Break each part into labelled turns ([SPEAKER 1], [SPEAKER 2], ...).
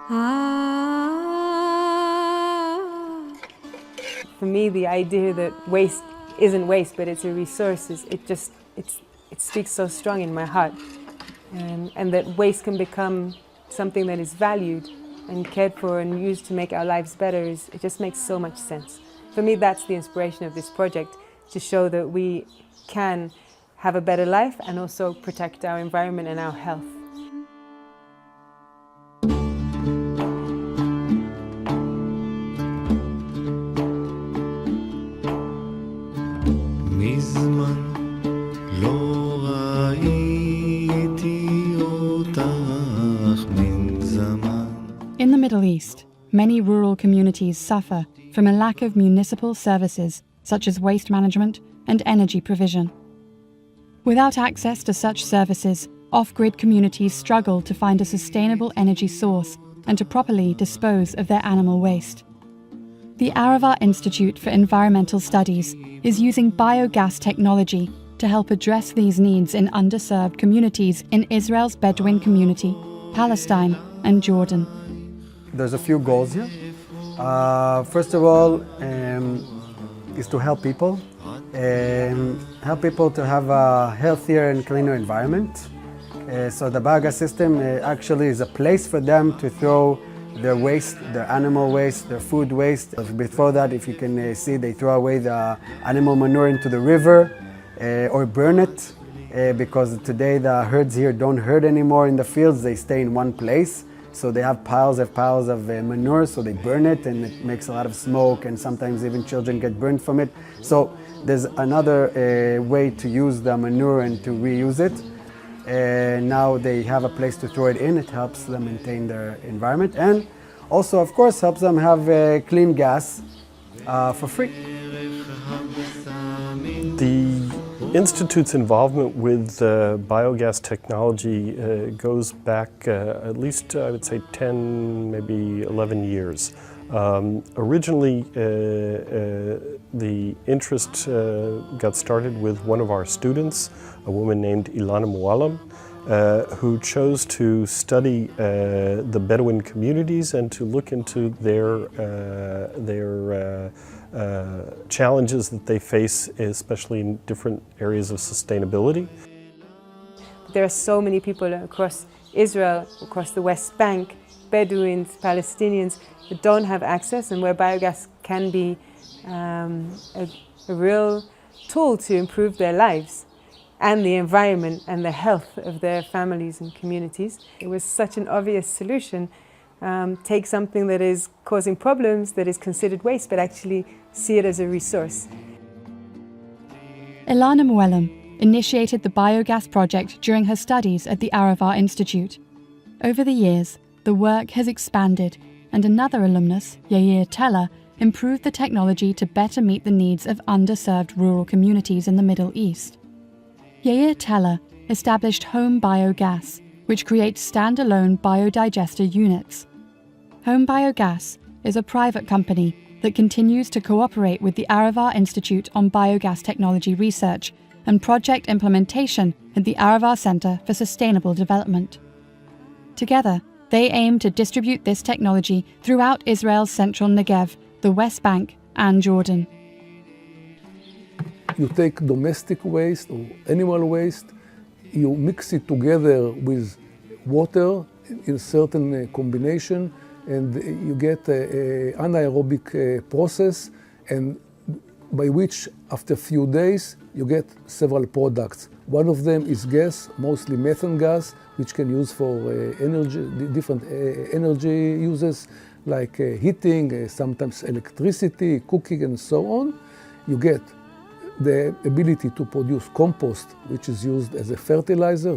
[SPEAKER 1] For me, the idea that waste isn't waste, but it's a resource, it speaks so strong in my heart. And that waste can become something that is valued and cared for and used to make our lives better, it just makes so much sense. For me, that's the inspiration of this project, to show that we can have a better life and also protect our environment and our health.
[SPEAKER 2] In the Middle East, many rural communities suffer from a lack of municipal services such as waste management and energy provision. Without access to such services, off-grid communities struggle to find a sustainable energy source and to properly dispose of their animal waste. The Arava Institute for Environmental Studies is using biogas technology to help address these needs in underserved communities in Israel's Bedouin community, Palestine, and Jordan.
[SPEAKER 3] There's a few goals here. First of all, is to help people to have a healthier and cleaner environment. So the biogas system actually is a place for them to throw their waste, their animal waste, their food waste. Before that, if you can see, they throw away the animal manure into the river or burn it, because today the herds here don't herd anymore in the fields, they stay in one place. So they have piles of manure, so they burn it and it makes a lot of smoke, and sometimes even children get burned from it. So there's another way to use the manure and to reuse it. Now they have a place to throw it in. It helps them maintain their environment, and also, of course, helps them have clean gas for free.
[SPEAKER 4] The Institute's involvement with biogas technology goes back at least, I would say, 10, maybe 11 years. Originally, the interest got started with one of our students, a woman named Ilana Mualem, who chose to study the Bedouin communities and to look into their challenges that they face, especially in different areas of sustainability.
[SPEAKER 1] There are so many people across Israel, across the West Bank, Bedouins, Palestinians, that don't have access, and where biogas can be a real tool to improve their lives and the environment and the health of their families and communities. It was such an obvious solution. Take something that is causing problems, that is considered waste, but actually see it as a resource.
[SPEAKER 2] Ilana Mualem initiated the biogas project during her studies at the Arava Institute. Over the years, the work has expanded, and another alumnus, Yair Teller, improved the technology to better meet the needs of underserved rural communities in the Middle East. Yair Teller established Home Biogas, which creates standalone biodigester units. Home Biogas is a private company that continues to cooperate with the Arava Institute on biogas technology research and project implementation at the Arava Center for Sustainable Development. Together, they aim to distribute this technology throughout Israel's central Negev, the West Bank, and Jordan.
[SPEAKER 5] You take domestic waste or animal waste, you mix it together with water in a certain combination, and you get an anaerobic process, and by which after a few days you get several products. One of them is gas, mostly methane gas, which can use for energy, different energy uses like heating, sometimes electricity, cooking, and so on. You get the ability to produce compost, which is used as a fertilizer,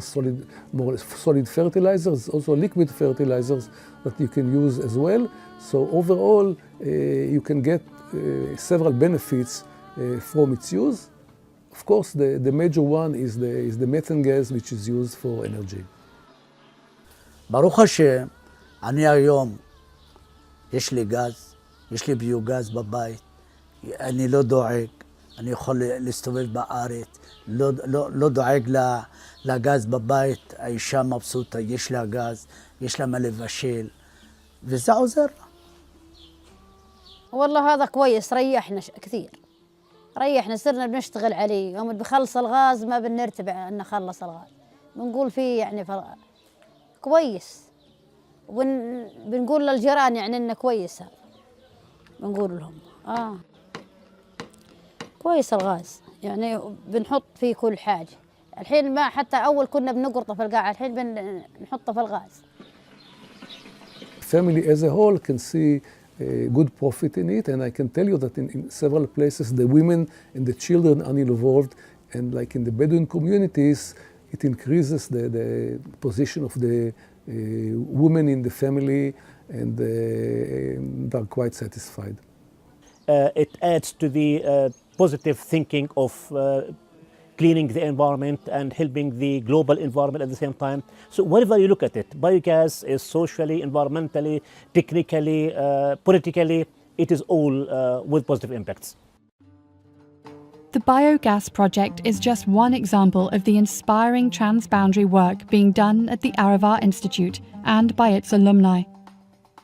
[SPEAKER 5] more solid fertilizers, also liquid fertilizers that you can use as well. So overall, you can get several benefits from its use. Of course, the major one is the methane gas, which is used for energy.
[SPEAKER 6] ברוך השם, אני היום, יש לי גז, יש לי ביוגז בבית, אני לא דואג, אני יכול להסתובב בארץ, לא דואג לגז בבית, האישה מבסוטה, יש לה גז, יש לה מה לבשל, وزعوا ذرة.
[SPEAKER 7] والله هذا كويس، ريحنا كثير، ريحنا صرنا بنشتغل عليه. يوم بخلص الغاز ما بنرتبع أن نخلص الغاز، بنقول فيه يعني كويس، بنقول للجيران يعني إنه كويس، بنقول لهم كويس الغاز، يعني بنحط فيه كل حاجة. الحين ما حتى أول كنا بنقرطه في القاعة، الحين بنحطه في الغاز.
[SPEAKER 5] Family as a whole can see good profit in it, and I can tell you that in several places the women and the children are involved, and like in the Bedouin communities, it increases the position of the women in the family, and they're quite satisfied.
[SPEAKER 8] It adds to the positive thinking of cleaning the environment and helping the global environment at the same time. So wherever you look at it, biogas is socially, environmentally, technically, politically, it is all with positive impacts.
[SPEAKER 2] The biogas project is just one example of the inspiring transboundary work being done at the Aravar Institute and by its alumni.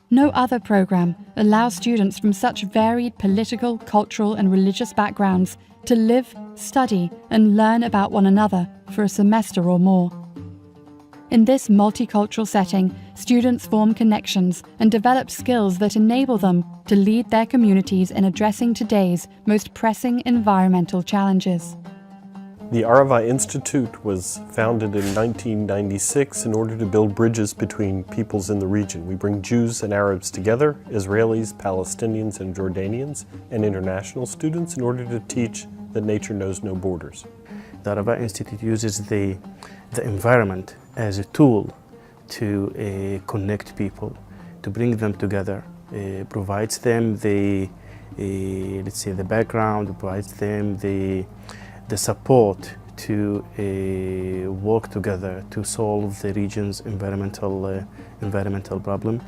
[SPEAKER 2] No other program allows students from such varied political, cultural and religious backgrounds to live, study and learn about one another for a semester or more. In this multicultural setting, students form connections and develop skills that enable them to lead their communities in addressing today's most pressing environmental challenges.
[SPEAKER 4] The Aravar Institute was founded in 1996 in order to build bridges between peoples in the region. We bring Jews and Arabs together, Israelis, Palestinians and Jordanians, and international students in order to teach that nature knows no borders.
[SPEAKER 9] The Aravar Institute uses the environment as a tool to connect people, to bring them together, provides them let's say the background, provides them the support to work together to solve the region's environmental problem.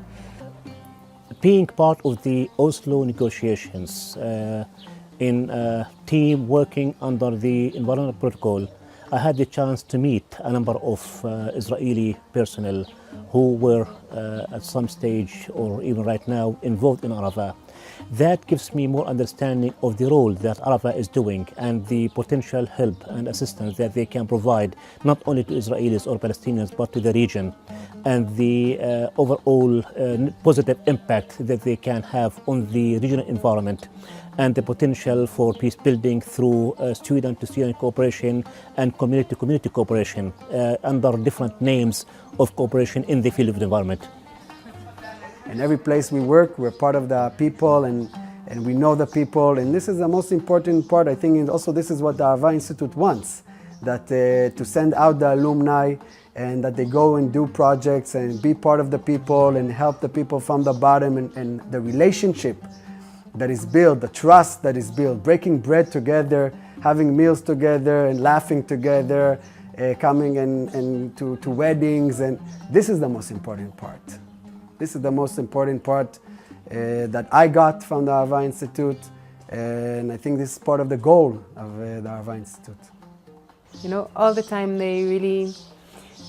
[SPEAKER 8] Being part of the Oslo negotiations in a team working under the environmental protocol, I had the chance to meet a number of Israeli personnel who were at some stage or even right now involved in Aravar. That gives me more understanding of the role that Aravar is doing and the potential help and assistance that they can provide not only to Israelis or Palestinians but to the region, and the overall positive impact that they can have on the regional environment and the potential for peace building through student-to-student cooperation and community-to-community cooperation under different names of cooperation in the field of the environment.
[SPEAKER 3] In every place we work, we're part of the people and we know the people, and this is the most important part. I think also this is what the Aravar Institute wants, that to send out the alumni and that they go and do projects and be part of the people and help the people from the bottom, and the relationship that is built, the trust that is built, breaking bread together, having meals together and laughing together, coming and to weddings, and this is the most important part. This is the most important part that I got from the Aravar Institute, and I think this is part of the goal of the Aravar Institute.
[SPEAKER 1] You know, all the time they really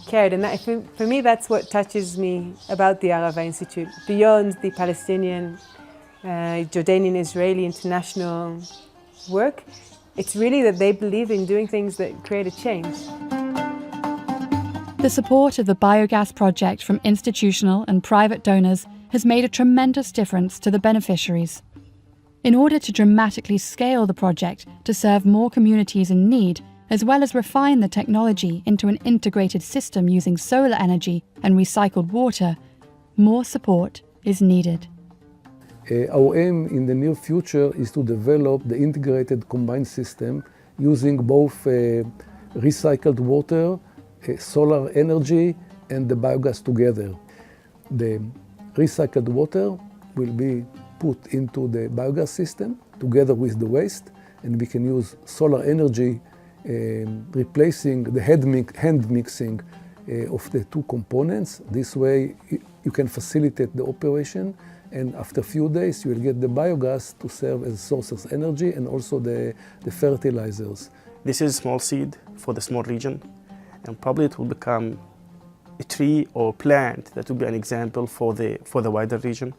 [SPEAKER 1] cared, and that, for me that's what touches me about the Aravar Institute. Beyond the Palestinian, Jordanian, Israeli, international work, it's really that they believe in doing things that create a change.
[SPEAKER 2] The support of the biogas project from institutional and private donors has made a tremendous difference to the beneficiaries. In order to dramatically scale the project to serve more communities in need, as well as refine the technology into an integrated system using solar energy and recycled water, more support is needed.
[SPEAKER 5] Our aim in the near future is to develop the integrated combined system using both recycled water, solar energy and the biogas together. The recycled water will be put into the biogas system together with the waste, and we can use solar energy replacing the hand mixing of the two components. This way you can facilitate the operation, and after a few days you will get the biogas to serve as a source of energy and also the fertilizers.
[SPEAKER 9] This is a small seed for the small region, and probably it will become tree or plant that would be an example for the wider region.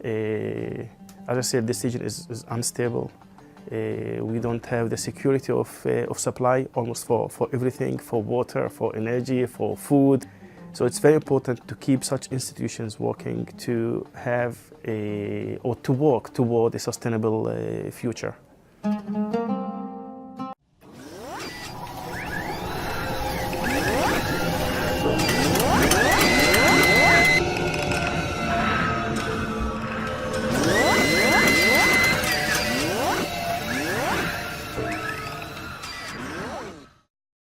[SPEAKER 9] As I said, this region is unstable. We don't have the security of supply almost for everything, for water, for energy, for food. So it's very important to keep such institutions working to have or to work toward a sustainable future.